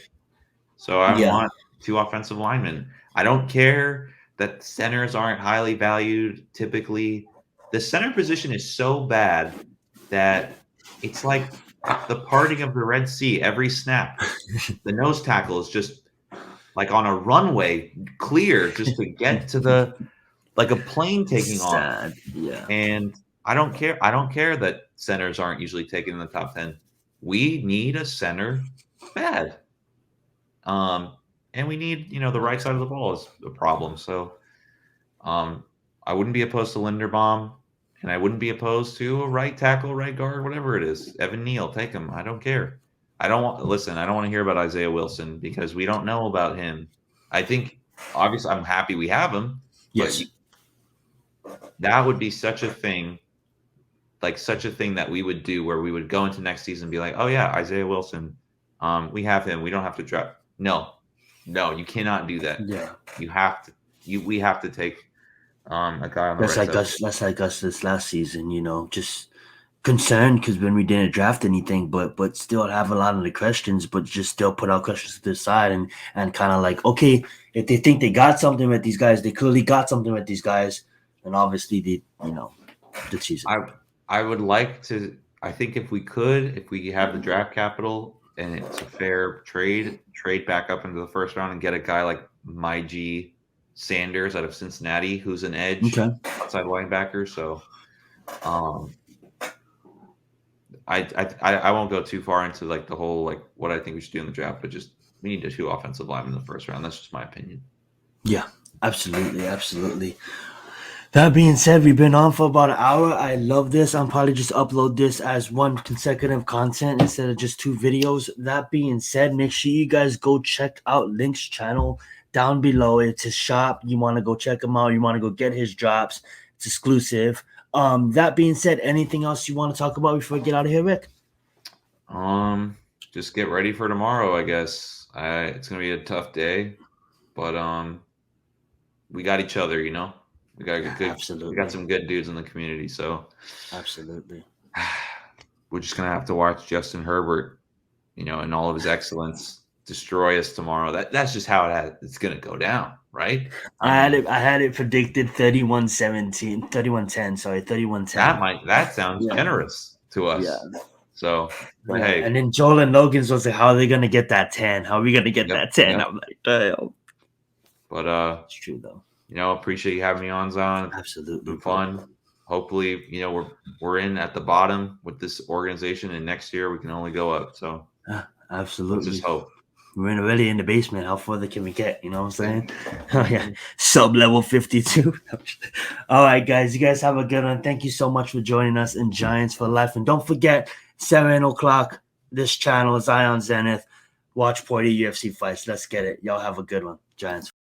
So I want 2 offensive linemen. I don't care that centers aren't highly valued typically. The center position is so bad that it's like the parting of the Red Sea every snap. The nose tackle is just like on a runway clear just to get to like a plane taking off. Yeah. And I don't care that centers aren't usually taken in the top 10. We need a center bad. And we need, the right side of the ball is a problem. So I wouldn't be opposed to Linderbaum, and I wouldn't be opposed to a right tackle, right guard, whatever it is. Evan Neal, take him. I don't care. I don't want to hear about Isaiah Wilson because we don't know about him. I think, obviously, I'm happy we have him. Yes. But that would be such a thing that we would do where we would go into next season and be like, oh, yeah, Isaiah Wilson. We have him. We don't have to draft. No, you cannot do that. Yeah. We have to take a guy on the that's like us. That's like us this last season. Just concerned because when we didn't draft anything, but still have a lot of the questions, but just still put our questions to the side and kind of like, okay, if they think they got something with these guys, they clearly got something with these guys, and obviously the season. I would like to. I think if we have the draft capital and it's a fair trade back up into the first round and get a guy like NYG Sanders out of Cincinnati, who's an edge outside linebacker. So, I won't go too far into like the whole like what I think we should do in the draft, but just we need 2 offensive linemen in the first round. That's just my opinion. Yeah, absolutely. That being said, we've been on for about an hour. I love this. I'll probably just upload this as one consecutive content instead of just 2 videos. That being said, make sure you guys go check out Link's channel down below. It's his shop. You want to go check him out. You want to go get his drops. It's exclusive. That being said, anything else you want to talk about before we get out of here, Rick? Just get ready for tomorrow, I guess. It's gonna be a tough day, but we got each other, We got We got some good dudes in the community, so absolutely. We're just gonna have to watch Justin Herbert, in all of his excellence, destroy us tomorrow. That's just how it's gonna go down, right? I had it predicted 31-17, 31-10. Sorry, 31-10. That sounds generous to us. Yeah. So, hey. And then Joel and Logan's was like, how are they gonna get that 10? How are we gonna get that 10? I'm like, damn. But it's true though. Appreciate you having me on, Zon. Absolutely. It's been fun. Hopefully, we're in at the bottom with this organization, and next year we can only go up. So absolutely. Let's just hope. We're already in the basement. How further can we get? You know what I'm saying? Oh yeah. Sub-level 52. All right, guys. You guys have a good one. Thank you so much for joining us in Giants for Life. And don't forget, 7 o'clock, this channel, Zion Zenith. Watch 40 UFC fights. Let's get it. Y'all have a good one. Giants.